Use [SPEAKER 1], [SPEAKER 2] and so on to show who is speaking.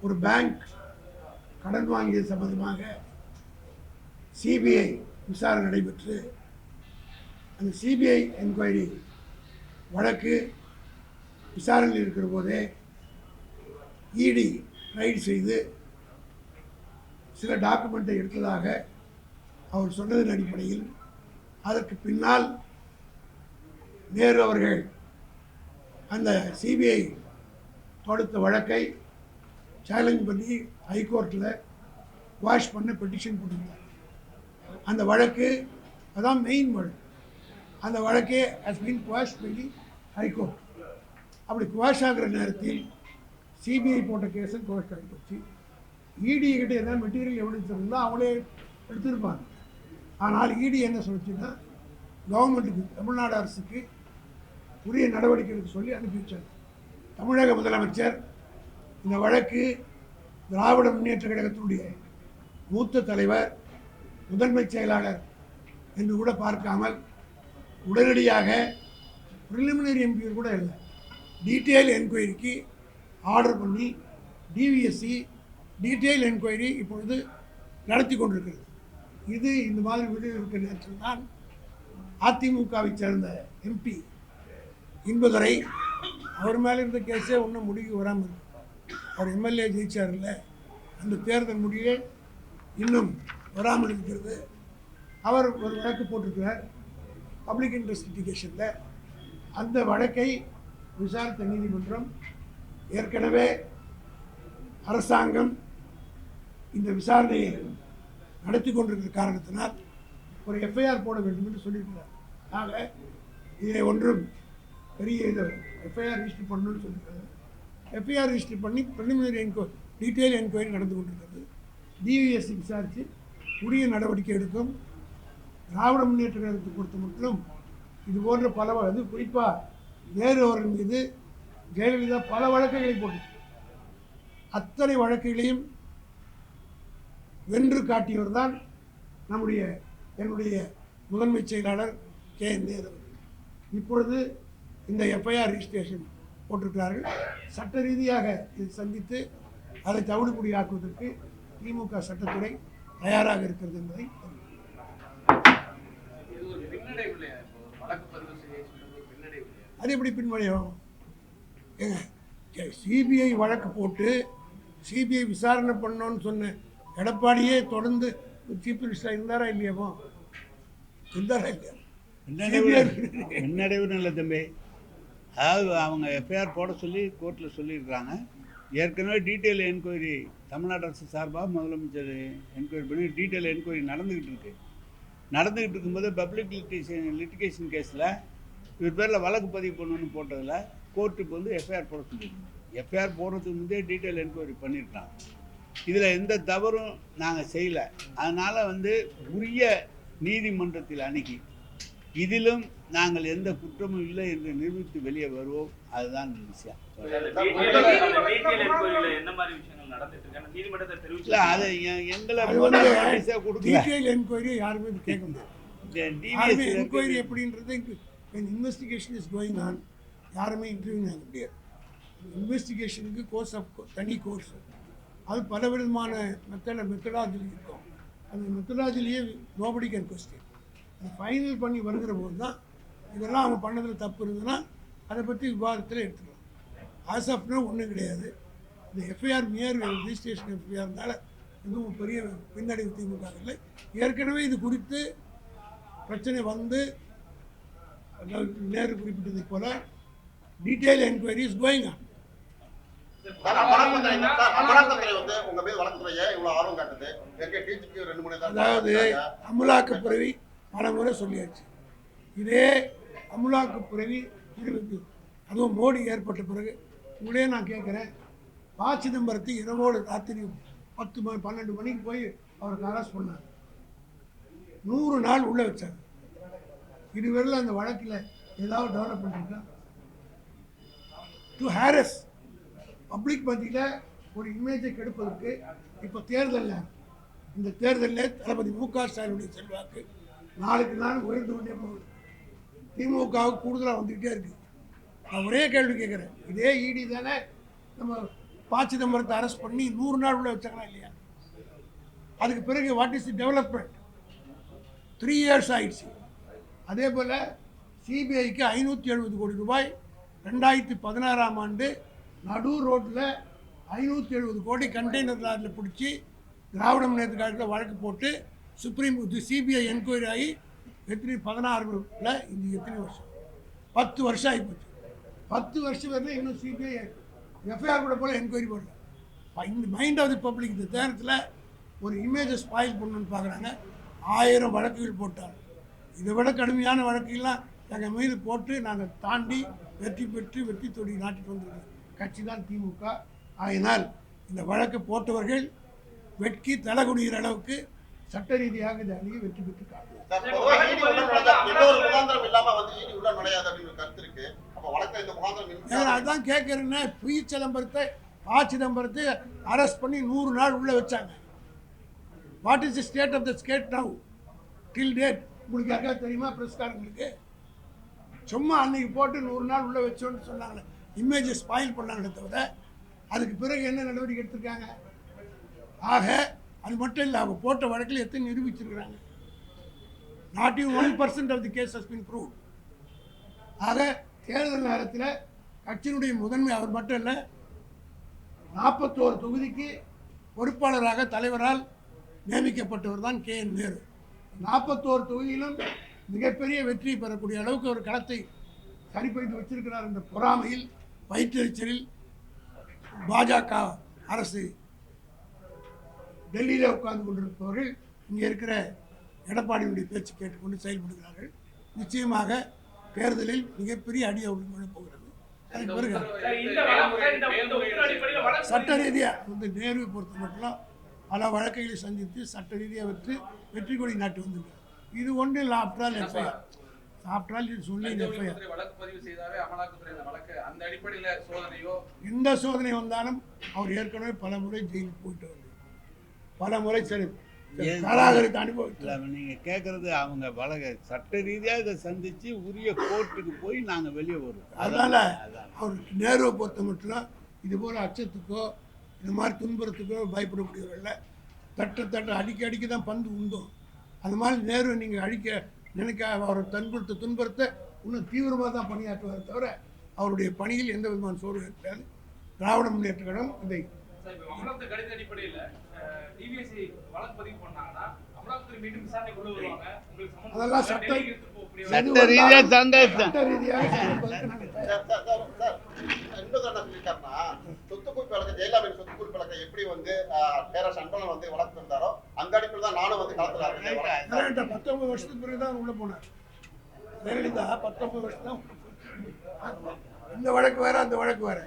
[SPEAKER 1] ஒரு பேங்க் கடன் வாங்கியது சம்பந்தமாக சிபிஐ விசாரணை நடைபெற்று அந்த சிபிஐ என்கொயரி வழக்கு விசாரணையில் இருக்கிற போதே இடி ரைடு செய்து சில டாக்குமெண்ட்டை எடுத்ததாக அவர் சொன்னதன் அடிப்படையில் அதற்கு பின்னால் நேரு அவர்கள் அந்த சிபிஐ தொடுத்த வழக்கை சேலஞ்ச் பண்ணி ஹைகோர்ட்டில் குவாஷ் பண்ண பெட்டிஷன் போட்டிருந்தார். அந்த வழக்கு அதான் மெயின் வழக்கு. அந்த வழக்கே ஹஸ் பீன் குவாஷ் பண்ணி ஹைகோர்ட். அப்படி குவாஷ் ஆகிற நேரத்தில் சிபிஐ போட்ட கேஸை குவாஷ் ஆகி போச்சு. இடி கிட்ட என்ன மெட்டீரியல் எவிடன்ஸ் இருந்தால் அவங்களே எடுத்திருப்பாங்க. ஆனால் இடி என்ன சொல்லிச்சுன்னா கவர்மெண்ட்டுக்கு, தமிழ்நாடு அரசுக்கு உரிய நடவடிக்கை எடுக்க சொல்லி அனுப்பி வச்சார். தமிழக முதலமைச்சர் இந்த வழக்கு திராவிட முன்னேற்ற கழகத்தினுடைய மூத்த தலைவர், முதன்மை செயலாளர் என்று கூட பார்க்காமல் உடனடியாக ப்ரிலிமினரி என்கொயரி கூட இல்லை, டீட்டெயில் என்கொயரிக்கு ஆர்டர் பண்ணி டிவிஎஸ்சி டீட்டெயில் என்கொயரி இப்பொழுது நடத்தி கொண்டிருக்கிறது. இது இந்த மாதிரி விடுதலை இருக்கிற நேரத்தில் தான் அதிமுகவை சேர்ந்த எம்பி இன்பதுரை, அவர் மேலே இருந்த கேஸே ஒன்றும் முடிவு வராமல் இருக்கு. அவர் எம்எல்ஏ ஜெயிச்சார் இல்லை, அந்த தேர்தல் முடிவே இன்னும் வராமல் இருக்கிறது. அவர் ஒரு வழக்கு போட்டிருக்கிறார் பப்ளிக் இன்ட்ரெஸ்ட் லிட்டிகேஷனில். அந்த வழக்கை விசாரித்த நீதிமன்றம் ஏற்கனவே அரசாங்கம் இந்த விசாரணையை நடத்தி கொண்டிருக்கிற காரணத்தினால் ஒரு எஃப்ஐஆர் போட வேண்டும் என்று சொல்லியிருக்கிறார். ஆக இதை ஒன்றும் பெரிய இதை எஃப்ஐஆர் ரிஜிஸ்டர் பண்ணணும்னு சொல்லியிருக்காங்க. எஃப்ஐஆர் ரிஜிஸ்டர் பண்ணி ப்ரிலிமினரி டீட்டெயில் என்கொயரி நடந்து கொண்டிருக்கிறது. டிவிஎஸ்சி விசாரித்து உரிய நடவடிக்கை எடுக்கும். திராவிட முன்னேற்ற கழகத்தை பொறுத்த மட்டும் இது போன்ற பல அது குறிப்பாக நேரு அவர்கள் மீது ஜெயலலிதா பல வழக்குகளை போட்டு அத்தனை வழக்குகளையும் வென்று காட்டியவர் தான் என்னுடைய முதன்மை செயலாளர் கே.என். நேரு அவர்கள். இப்பொழுது இந்த எஃப்ஐஆர் ரிஜிஸ்ட்ரேஷன் போட்டிருக்கிறார்கள். சட்ட ரீதியாக இது சந்தித்து அதை தவிடுபடியாக்குவதற்கு திமுக சட்டத்துறை தயாராக இருக்கிறது என்பதை அது எப்படி பின்வழியும்? சிபிஐ வழக்கு போட்டு சிபிஐ விசாரணை பண்ணோன்னு சொன்ன எடப்பாடியே தொடர்ந்து சீஃப் மினிஸ்டராக இருந்தாரா இல்லையாமோ? இருந்தாரா இல்லையா?
[SPEAKER 2] பின்னடைவு இல்லை தம்பி. அதாவது அவங்க எஃப்ஐஆர் போட சொல்லி கோர்ட்டில் சொல்லியிருக்கிறாங்க. ஏற்கனவே டீட்டெயில் என்கொயரி தமிழ்நாடு அரசு சார்பாக முதலமைச்சர் என்கொயரி பண்ணி டீட்டெயில் என்கொயரி நடந்துக்கிட்டு இருக்கும்போது பப்ளிக் லிட்டிகேஷன் கேஸில் இவர் பேரில் வழக்கு பதிவு பண்ணணும்னு போட்டதில் கோர்ட்டுக்கு வந்து எஃப்ஐஆர் போட சொல்லியிருக்கோம். எஃப்ஐஆர் போடுறதுக்கு முந்தைய டீட்டெயில் என்கொயரி பண்ணியிருக்காங்க. இதில் எந்த தவறும் நாங்கள் செய்யலை. அதனால் உரிய நீதிமன்றத்தில் அணுகி இதிலும் நாங்கள் எந்த குற்றமும் இல்லை என்று நிரூபித்து வெளியே வருவோம். அதுதான் விஷயம். இல்லை, அதை எங்களை
[SPEAKER 1] யாருமே கேட்க முடியாது. என்கொயரி எப்படின்றது இன்வெஸ்டிகேஷன் இஸ் கோயிங் ஆன். யாருமே இன்டர்வியூ ஆக முடியாது. இன்வெஸ்டிகேஷனுக்கு தனி கோர்ஸ், அது பல விதமான மெத்தடாலஜி இருக்கும். அந்த மெத்தடாலஜிலேயே நோபடி கேன் கொஸ்டின். அது ஃபைனல் பண்ணி வருகிற போது தான் இதெல்லாம் அவங்க பண்ணதில் தப்பு இருந்ததுன்னா அதை பற்றி விவாதத்தில் எடுத்துக்கலாம். ஆஸ் ஆஃப் நோ ஒன்றும் கிடையாது. இந்த எஃப்ஐஆர் ரிஜிஸ்ட்ரேஷன் எஃப்ஐஆர்னால எதுவும் பெரிய பின்னடைவு திமுக இல்லை. ஏற்கனவே இது குறித்து பிரச்சனை நேரு குறிப்பிட்டதை போல detail enquiry is going on. அதாவது அமலாக்கப்பிரவி பல முறை சொல்லியாச்சு. இதே அமலாக்கப்பிரவி அதுவும் மோடி ஏற்பட்ட பிறகு உங்களே நான் கேட்குறேன், ப. சிதம்பரத்தை இரவோடு ராத்திரி 10-12 மணிக்கு போய் அவருக்கு அரெஸ்ட் பண்ணார். 100 நாள் உள்ளே வச்சாங்க. இதுவரையில் அந்த வழக்கில் ஏதாவது டெவலப்மெண்ட் இருக்கா? டு ஹாரஸ் பப்ளிக் மத்தியில் ஒரு இமேஜை கெடுப்பதற்கு இப்போ இந்த தேர்தலில் தளபதி மு.க. ஸ்டாலினுடைய செல்வாக்கு நாளுக்கு நாள் உயர்ந்து கொண்டே போகுது. திமுகவுக்கு கூடுதலாக வந்துக்கிட்டே இருக்குது. நான் ஒரே கேள்வி கேட்குறேன், இதே இடி தானே நம்ம ப. சிதம்பரத்தை அரெஸ்ட் பண்ணி 100 நாள் உள்ள வச்சாங்களா இல்லையா? அதுக்கு பிறகு what is the development? 3 years ஆயிடுச்சு. அதே போல் சிபிஐக்கு 570 கோடி ரூபாய் 2016ஆம் ஆண்டு நடு ரோட்டில் 570 கோடி கண்டெய்னர் லாரியில் பிடிச்சி திராவிட முன்னேற்ற கழகத்தில் வழக்கு போட்டு சுப்ரீம் சிபிஐ என்கொயரி ஆகி எத்தனை 16ல் இது எத்தனை வருஷம்? 10 வருஷம் ஆகிப்போச்சு. 10 வருஷம் வரல இன்னும் சிபிஐ எஃப்ஐஆர் கூட போல என்கொயரி போடல. இந்த மைண்ட் ஆஃப் தி பப்ளிக் இந்த நேரத்தில் ஒரு இமேஜை ஸ்பாயில் பண்ணணும்னு பார்க்குறாங்க. 1000 வழக்குகள் போட்டாங்க. இதை விட கடுமையான வழக்குகள்லாம் எங்கள் மீது போட்டு நாங்கள் தாண்டி வெற்றி பெற்று வெற்றி தொடி நாட்டிட்டு வந்திருக்கோம். கட்சி தான் திமுக. ஆகினால் இந்த வழக்கு போட்டவர்கள் வெட்கி தலைகுடிகிற அளவுக்கு சட்ட ரீதியாக இந்த அணியை வெற்றி பெற்று அதுதான் கேட்குறேன்னா. பி. சிதம்பரத்தை அரெஸ்ட் பண்ணி 100 நாள் உள்ள வச்சாங்க. What is the state of the state now till date? உங்களுக்கு யாருக்கா தெரியுமா? பிரஸ்காரங்களுக்கு சும்மா அன்னைக்கு போட்டு 100 நாள் உள்ள வச்சோன்னு சொன்னாங்களே, இமேஜை ஸ்பாயில் பண்ணாங்களே தவிர அதுக்கு பிறகு என்ன நடவடிக்கை எடுத்திருக்காங்க? ஆக அது மட்டும் இல்லை, அவங்க போட்ட வழக்கில் எத்தனை நிரூபிச்சிருக்கிறாங்க? Not even 1% of the case has been proved. ஆக தேர்தல் நேரத்தில் கட்சியினுடைய முதன்மை அவர் மட்டும் இல்லை, 41 தொகுதிக்கு பொறுப்பாளராக தலைவரால் நியமிக்கப்பட்டவர் தான் KN நேரு. 41 தொகுதியிலும் மிகப்பெரிய வெற்றி பெறக்கூடிய அளவுக்கு ஒரு களத்தை சரிப்படுத்தி வச்சிருக்கிறார். என்ற பொறாமையில் வயிற்றெரிச்சலில் பாஜக அரசு டெல்லியில் உட்கார்ந்து கொண்டிருப்பவர்கள் இங்கே இருக்கிற எடப்பாடியுடைய பேச்சு கேட்டுக்கொண்டு செயல்படுகிறார்கள். நிச்சயமாக தேர்தலில் மிகப்பெரிய அடி அவர்களுக்கு விழப்போகிறது. அதுக்கு பிறகு சட்ட ரீதியாக வந்து நேருவை பொறுத்த மட்டும் பல வழக்குகளை சந்தித்து சட்ட ரீதியாக வெற்றி கொடி நாட்டு வந்திருக்கார். இது ஒன்று இல்லை. ஆஃப்டரால் எஃப்ஐஆர் இது சொல்லி எஃப்ஐஆர் எந்த சோதனை வந்தாலும் அவர் ஏற்கனவே பல முறை ஜெயிலுக்கு போயிட்டு வந்து பல முறை சரி காராகரித்து அனுபவித்தார்.
[SPEAKER 2] நீங்கள் கேட்குறது அவங்க வழக்கு சட்ட ரீதியாக இதை சந்தித்து உரிய கோர்ட்டுக்கு போய் நாங்கள் வெளியே வருவோம்.
[SPEAKER 1] அதனால் அவர் நேருவை பொறுத்த மட்டும் இதுபோல் அச்சத்துக்கோ இந்த மாதிரி துன்புறத்துக்கோ பயப்படக்கூடியவர்கள் தட்ட அடிக்க தான் பந்து உண்டும். அது மாதிரி நேரு நீங்கள் அழிக்க நினைக்க அவர் துன்புறுத்த இன்னும் தீவிரமாக தான் பணியாற்றுவார் தவிர அவருடைய பணியில் எந்த விதமான சோர்வு இருக்காது. திராவிட முன்னேற்ற கழகம் இதை அதெல்லாம் சட்ட ரீதியாக
[SPEAKER 3] சொத்து குவிப்பு வழக்கு ஜெயலலிதா சொத்து குவிப்பு வழக்கை எப்படி வந்து பேரரசு அன்பழகன் வந்து வழக்கு இருந்தாரோ அந்த அடிப்படையில் தான் நானும் வந்து களத்தில்
[SPEAKER 1] 19 வருஷத்துக்கு பிறகுதான் உள்ள போனார். ஜெயலலிதா 19 வருஷம் தான். இந்த வழக்கு வேற அந்த வழக்கு வேற.